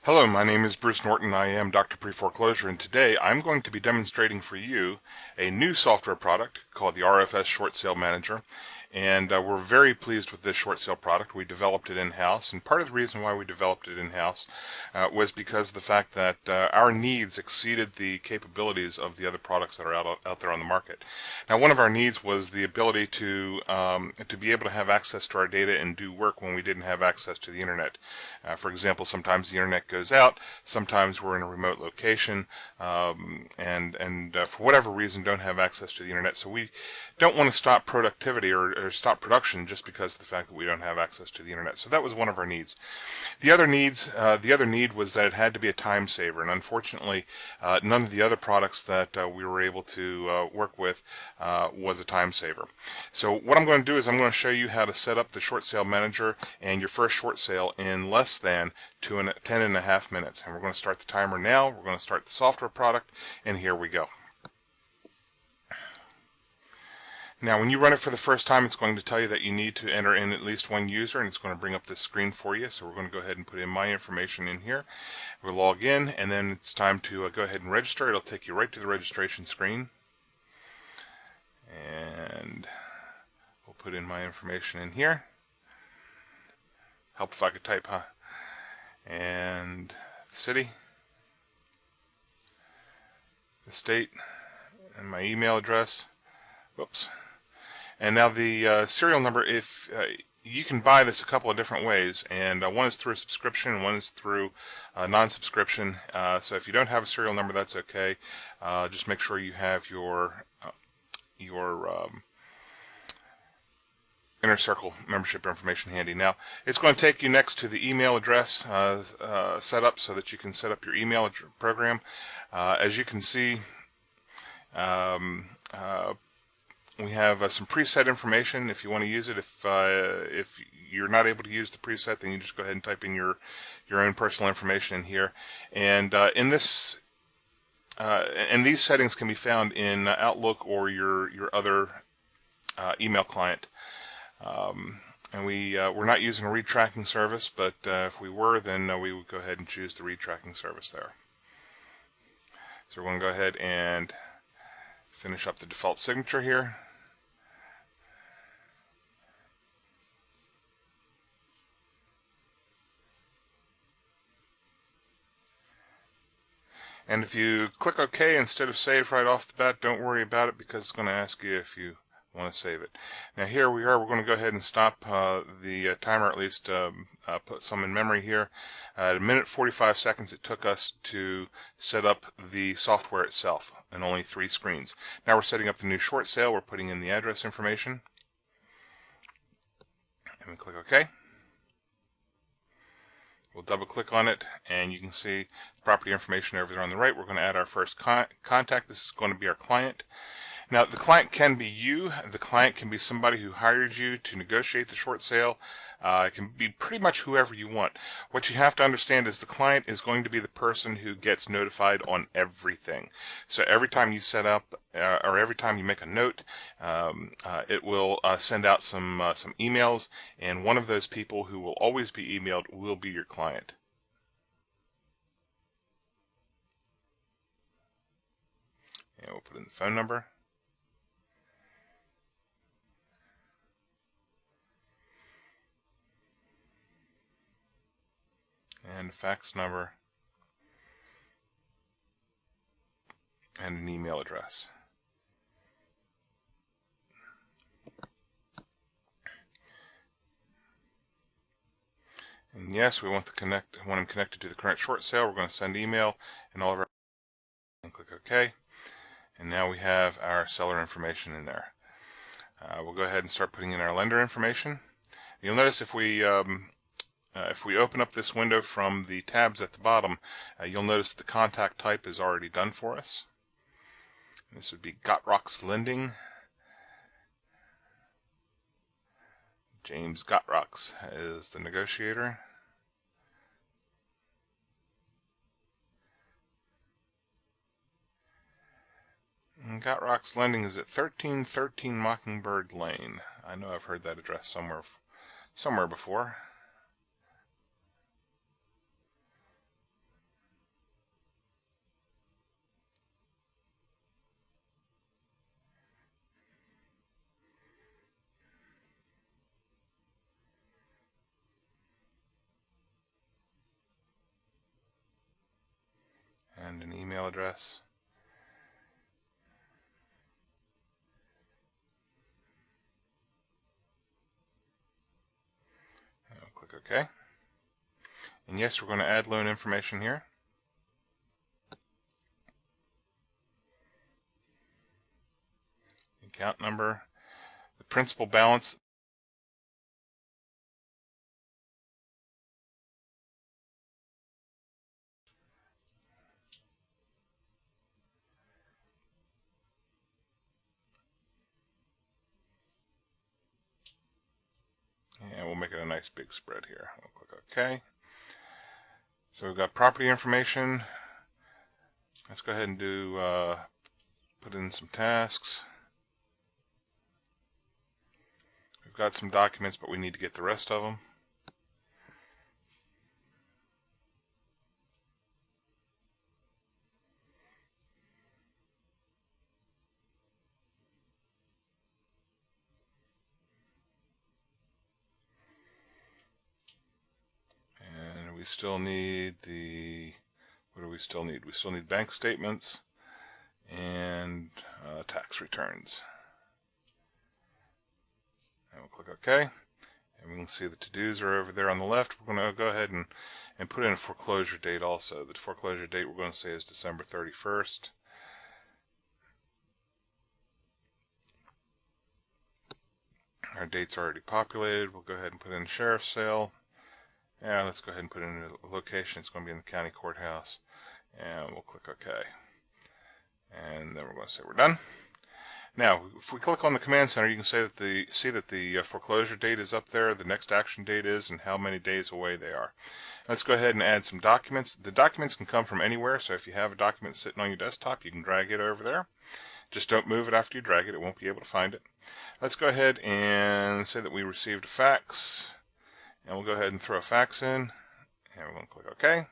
Hello, my name is Bruce Norton. I am Dr. Pre-Foreclosure, and today I'm going to be demonstrating for you a new software product called the RFS Short Sale Manager. And we're very pleased with this short sale product. We developed it in-house, and part of the reason why we developed it in-house was because of the fact that our needs exceeded the capabilities of the other products that are out there on the market. Now, one of our needs was the ability to be able to have access to our data and do work when we didn't have access to the internet. For example, sometimes the internet goes out, sometimes we're in a remote location, and for whatever reason don't have access to the internet. So we don't want to stop productivity or stop production just because of the fact that we don't have access to the internet. So that was one of our needs. The other need was that it had to be a time saver, and unfortunately, none of the other products that we were able to work with was a time saver. So what I'm going to do is I'm going to show you how to set up the short sale manager and your first short sale in less than 10.5 minutes. And we're going to start the timer now. We're going to start the software product, and here we go. Now, when you run it for the first time, it's going to tell you that you need to enter in at least one user, and it's going to bring up this screen for you. So we're going to go ahead and put in my information in here. We'll log in, and then it's time to go ahead and register. It'll take you right to the registration screen. And we'll put in my information in here. Help if I could type, huh? And the city, the state, and my email address. Whoops. And now the serial number, if you can buy this a couple of different ways, and one is through a subscription and one is through non-subscription. So if you don't have a serial number, that's okay. Just make sure you have your Inner Circle membership information handy. Now, it's going to take you next to the email address setup so that you can set up your email program. As you can see, we have some preset information if you want to use it. If you're not able to use the preset, then you just go ahead and type in your own personal information in here. And these settings can be found in Outlook or your other email client. And we're not using a read tracking service, but if we were, then we would go ahead and choose the read tracking service there. So we're going to go ahead and finish up the default signature here. And if you click OK instead of save right off the bat, don't worry about it because it's going to ask you if you want to save it. Now here we are. We're going to go ahead and stop the timer, at least put some in memory here. At 1:45 it took us to set up the software itself, and only 3 screens. Now we're setting up the new short sale. We're putting in the address information. And we click OK. We'll double click on it, and you can see property information over there on the right. We're going to add our first contact. This is going to be our client. Now, the client can be you. The client can be somebody who hired you to negotiate the short sale. It can be pretty much whoever you want. What you have to understand is the client is going to be the person who gets notified on everything. So every time you set up or every time you make a note, it will send out some emails, and one of those people who will always be emailed will be your client. And we'll put in the phone number. And a fax number, and an email address. And yes, we want them connected to the current short sale. We're going to send email and all of our, and click OK. And now we have our seller information in there. We'll go ahead and start putting in our lender information. You'll notice if we open up this window from the tabs at the bottom, you'll notice the contact type is already done for us. This would be Gotrocks Lending. James Gotrocks is the negotiator. And Gotrocks Lending is at 1313 Mockingbird Lane. I know I've heard that address somewhere before. an email address. And we'll click OK. And yes, we're going to add loan information here. Account number, the principal balance. And we'll make it a nice big spread here. We'll click OK. So we've got property information. Let's go ahead and do put in some tasks. We've got some documents, but we need to get the rest of them. And we still need the, what do we still need? We still need bank statements and tax returns. And we'll click OK. And we can see the to-dos are over there on the left. We're going to go ahead and put in a foreclosure date also. The foreclosure date we're going to say is December 31st. Our date's already populated. We'll go ahead and put in sheriff's sale. Yeah, let's go ahead and put in a location. It's going to be in the county courthouse. And we'll click OK. And then we're going to say we're done. Now, if we click on the command center, you can say that see that the foreclosure date is up there, the next action date is, and how many days away they are. Let's go ahead and add some documents. The documents can come from anywhere, so if you have a document sitting on your desktop, you can drag it over there. Just don't move it after you drag it. It won't be able to find it. Let's go ahead and say that we received a fax, and we'll go ahead and throw a fax in, and we're going to click OK.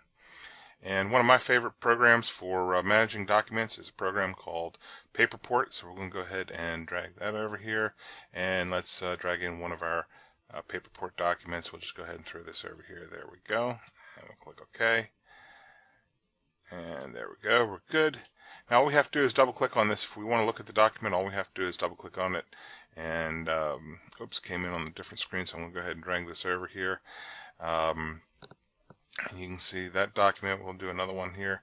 And one of my favorite programs for managing documents is a program called Paperport. So we're going to go ahead and drag that over here. And let's drag in one of our Paperport documents. We'll just go ahead and throw this over here. There we go. And we'll click OK. And there we go. We're good. Now all we have to do is double click on this. If we want to look at the document, all we have to do is double click on it. And oops, came in on a different screen. So I'm going to go ahead and drag this over here. And you can see that document. We'll do another one here.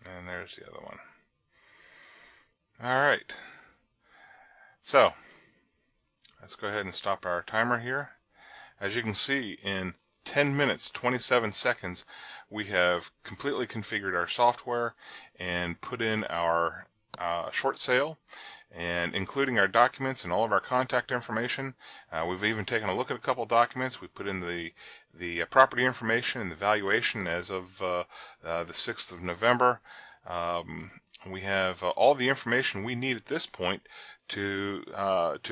And there's the other one. All right. So let's go ahead and stop our timer here. As you can see, in 10 minutes, 27 seconds, we have completely configured our software and put in our short sale, and including our documents and all of our contact information. We've even taken a look at a couple of documents. We put in the property information and the valuation as of the 6th of November. We have all the information we need at this point to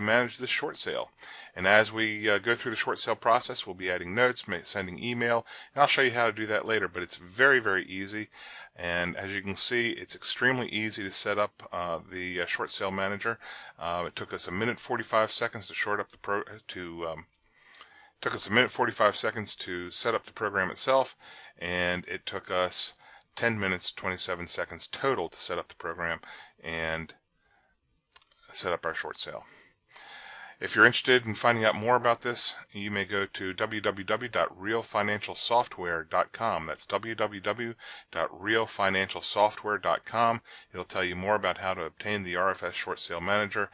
manage this short sale. And as we go through the short sale process, we'll be adding notes, sending email, and I'll show you how to do that later, but it's very, very easy. And as you can see, it's extremely easy to set up the short sale manager. It took us 1:45 seconds to took us 1:45 seconds to set up the program itself, and it took us 10 minutes 27 seconds total to set up the program and set up our short sale. If you're interested in finding out more about this, you may go to www.realfinancialsoftware.com. That's www.realfinancialsoftware.com. It'll tell you more about how to obtain the RFS Short Sale Manager.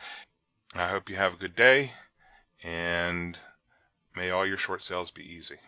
I hope you have a good day, and may all your short sales be easy.